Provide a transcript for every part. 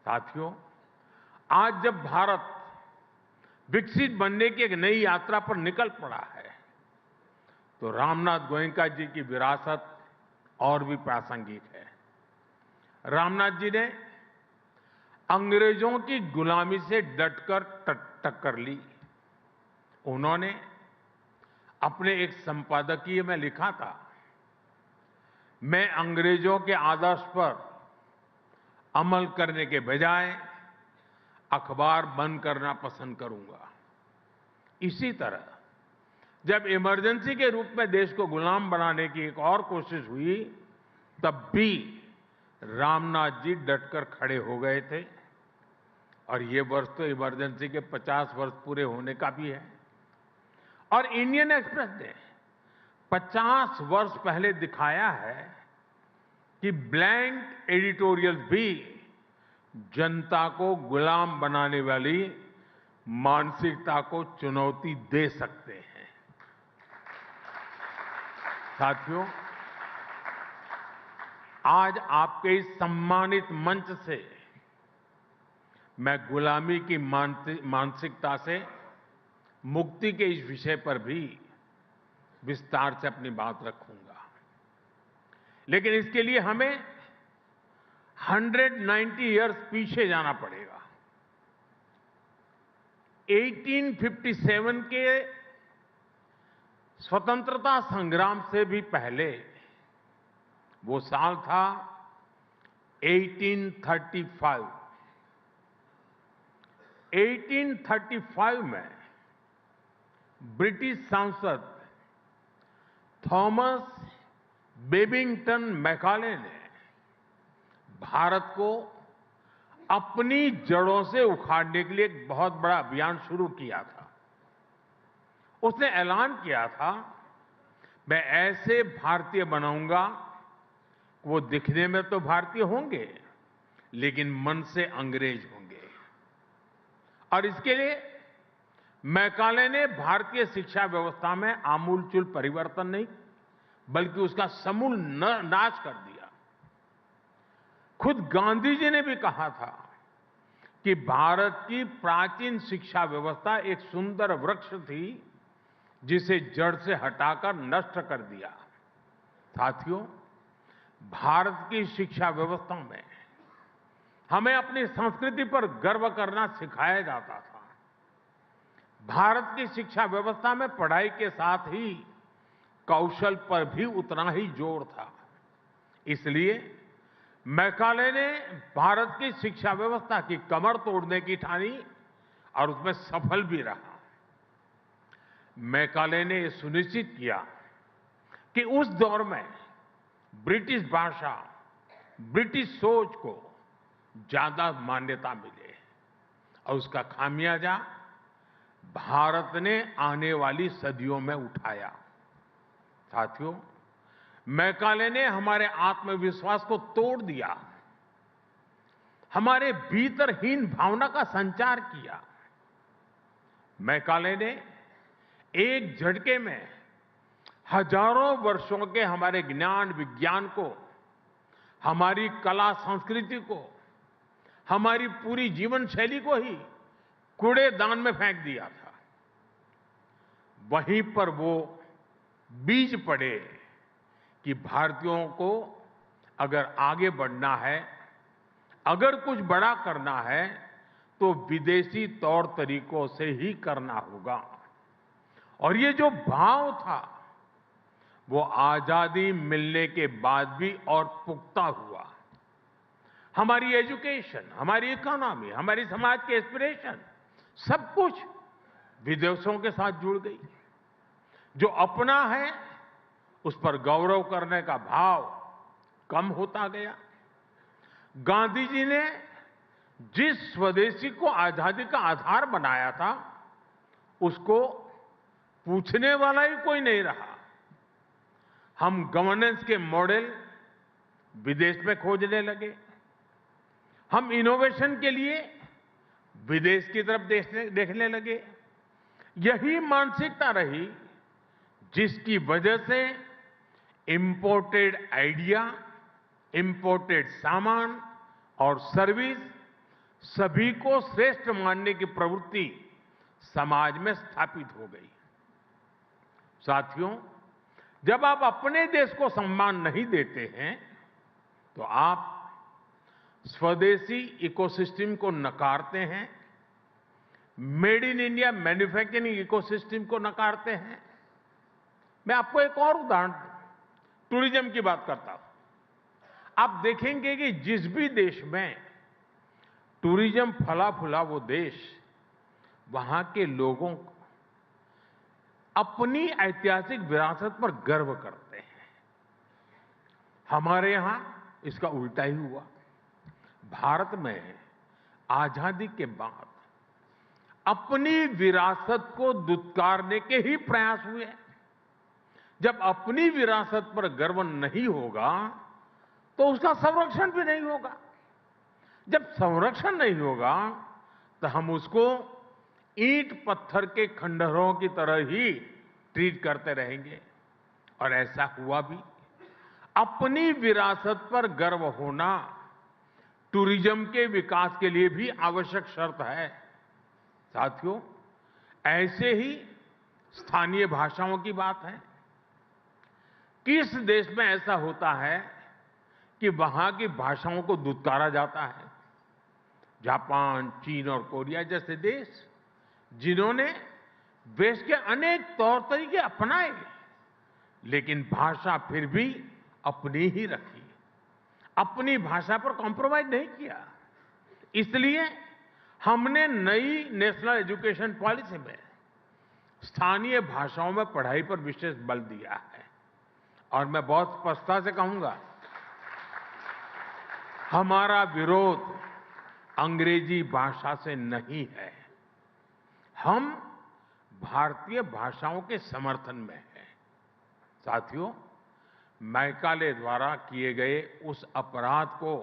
साथियों, आज जब भारत विकसित बनने की एक नई यात्रा पर निकल पड़ा है, तो रामनाथ गोयनका जी की विरासत और भी प्रासंगिक है। रामनाथ जी ने अंग्रेजों की गुलामी से डटकर टक्कर ली। उन्होंने अपने एक संपादकीय में लिखा था, मैं अंग्रेजों के आदर्श पर अमल करने के बजाय अखबार बंद करना पसंद करूंगा। इसी तरह जब इमरजेंसी के रूप में देश को गुलाम बनाने की एक और कोशिश हुई, तब भी रामनाथ जी डटकर खड़े हो गए थे। और ये वर्ष तो इमरजेंसी के 50 वर्ष पूरे होने का भी है। और इंडियन एक्सप्रेस ने 50 वर्ष पहले दिखाया है कि ब्लैंक एडिटोरियल भी जनता को गुलाम बनाने वाली मानसिकता को चुनौती दे सकते हैं। साथियों, आज आपके इस सम्मानित मंच से मैं गुलामी की मानसिकता से मुक्ति के इस विषय पर भी विस्तार से अपनी बात रखूंगा। लेकिन इसके लिए हमें 190 इयर्स पीछे जाना पड़ेगा। 1857 के स्वतंत्रता संग्राम से भी पहले वो साल था 1835। 1835 में ब्रिटिश सांसद थॉमस बेबिंगटन मैकाले ने भारत को अपनी जड़ों से उखाड़ने के लिए एक बहुत बड़ा अभियान शुरू किया था। उसने ऐलान किया था, मैं ऐसे भारतीय बनाऊंगा, वो दिखने में तो भारतीय होंगे लेकिन मन से अंग्रेज होंगे। और इसके लिए मैकाले ने भारतीय शिक्षा व्यवस्था में आमूलचूल परिवर्तन नहीं बल्कि उसका समूल नाश कर दिया। खुद गांधी जी ने भी कहा था कि भारत की प्राचीन शिक्षा व्यवस्था एक सुंदर वृक्ष थी जिसे जड़ से हटाकर नष्ट कर दिया। साथियों, भारत की शिक्षा व्यवस्था में हमें अपनी संस्कृति पर गर्व करना सिखाया जाता था। भारत की शिक्षा व्यवस्था में पढ़ाई के साथ ही कौशल पर भी उतना ही जोर था। इसलिए मैकाले ने भारत की शिक्षा व्यवस्था की कमर तोड़ने की ठानी और उसमें सफल भी रहा। मैकाले ने यह सुनिश्चित किया कि उस दौर में ब्रिटिश भाषा, ब्रिटिश सोच को ज्यादा मान्यता मिले और उसका खामियाजा भारत ने आने वाली सदियों में उठाया। साथियों, मैकाले ने हमारे आत्मविश्वास को तोड़ दिया, हमारे भीतरहीन भावना का संचार किया। मैकाले ने एक झटके में हजारों वर्षों के हमारे ज्ञान विज्ञान को, हमारी कला संस्कृति को, हमारी पूरी जीवन शैली को ही कूड़ेदान में फेंक दिया था। वहीं पर वो बीज पड़े कि भारतीयों को अगर आगे बढ़ना है, अगर कुछ बड़ा करना है, तो विदेशी तौर तरीकों से ही करना होगा। और ये जो भाव था वो आजादी मिलने के बाद भी और पुख्ता हुआ। हमारी एजुकेशन, हमारी इकोनॉमी, हमारी समाज के एस्पिरेशन सब कुछ विदेशों के साथ जुड़ गई। जो अपना है उस पर गौरव करने का भाव कम होता गया। गांधी जी ने जिस स्वदेशी को आजादी का आधार बनाया था उसको पूछने वाला ही कोई नहीं रहा। हम गवर्नेंस के मॉडल विदेश में खोजने लगे। हम इनोवेशन के लिए विदेश की तरफ देखने लगे। यही मानसिकता रही जिसकी वजह से इंपोर्टेड आइडिया, इंपोर्टेड सामान और सर्विस सभी को श्रेष्ठ मानने की प्रवृत्ति समाज में स्थापित हो गई। साथियों, जब आप अपने देश को सम्मान नहीं देते हैं तो आप स्वदेशी इकोसिस्टम को नकारते हैं, made in India manufacturing ecosystem को नकारते हैं। मैं आपको एक और उदाहरण टूरिज्म की बात करता हूं। आप देखेंगे कि जिस भी देश में टूरिज्म फला फूला वो देश, वहां के लोगों को अपनी ऐतिहासिक विरासत पर गर्व करते हैं। हमारे यहां इसका उल्टा ही हुआ। भारत में आजादी के बाद अपनी विरासत को दुत्कारने के ही प्रयास हुए। जब अपनी विरासत पर गर्व नहीं होगा तो उसका संरक्षण भी नहीं होगा। जब संरक्षण नहीं होगा तो हम उसको ईंट पत्थर के खंडहरों की तरह ही ट्रीट करते रहेंगे। और ऐसा हुआ भी। अपनी विरासत पर गर्व होना टूरिज्म के विकास के लिए भी आवश्यक शर्त है। साथियों, ऐसे ही स्थानीय भाषाओं की बात है। किस देश में ऐसा होता है कि वहां की भाषाओं को दुत्कारा जाता है? जापान, चीन और कोरिया जैसे देश, जिन्होंने देश के अनेक तौर तरीके अपनाए, लेकिन भाषा फिर भी अपनी ही रखी, अपनी भाषा पर कॉम्प्रोमाइज नहीं किया। इसलिए हमने नई नेशनल एजुकेशन पॉलिसी में स्थानीय भाषाओं में पढ़ाई पर विशेष बल दिया है। और मैं बहुत स्पष्टता से कहूंगा, हमारा विरोध अंग्रेजी भाषा से नहीं है, हम भारतीय भाषाओं के समर्थन में हैं। साथियों, मैकाले द्वारा किए गए उस अपराध को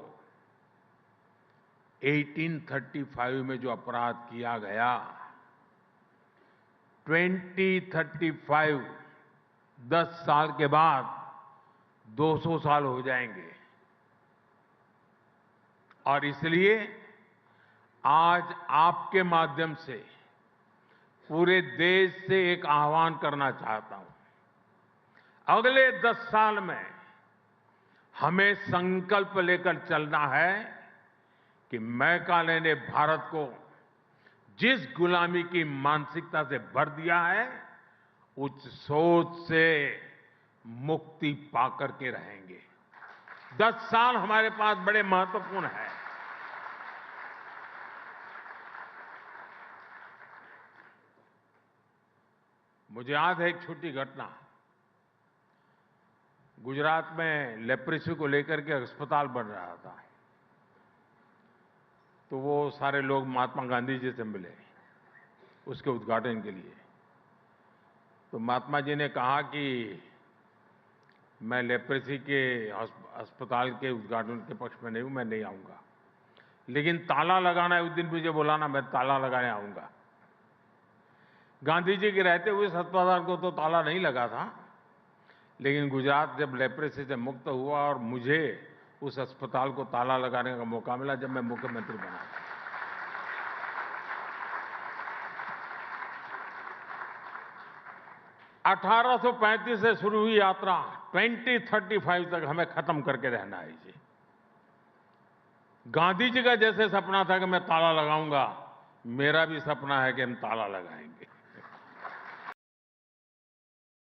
1835 में जो अपराध किया गया, 2035 10 साल के बाद 200 साल हो जाएंगे। और इसलिए आज आपके माध्यम से पूरे देश से एक आह्वान करना चाहता हूं। अगले 10 साल में हमें संकल्प लेकर चलना है कि मैकाले ने भारत को जिस गुलामी की मानसिकता से भर दिया है, उस सोच से मुक्ति पाकर के रहेंगे। 10 साल हमारे पास बड़े महत्वपूर्ण हैं। मुझे याद है एक छोटी घटना। गुजरात में लेप्रेसी को लेकर के अस्पताल बन रहा था, तो वो सारे लोग महात्मा गांधी जी से मिले उसके उद्घाटन के लिए। तो महात्मा जी ने कहा कि मैं लेप्रेसी के अस्पताल के उद्घाटन के पक्ष में नहीं हूं, मैं नहीं आऊंगा, लेकिन ताला लगाना है, उस दिन मुझे बुलाना, मैं ताला लगाने आऊंगा। गांधी जी के रहते हुए इस अस्पताल को तो ताला नहीं लगा था, लेकिन गुजरात जब लेप्रेसी से मुक्त हुआ और मुझे उस अस्पताल को ताला लगाने का मौका मिला जब मैं मुख्यमंत्री बना। अठारह 1835 से शुरू हुई यात्रा 2035 तक हमें खत्म करके रहना है। जी, गांधी जी का जैसे सपना था कि मैं ताला लगाऊंगा, मेरा भी सपना है कि हम ताला लगाएंगे।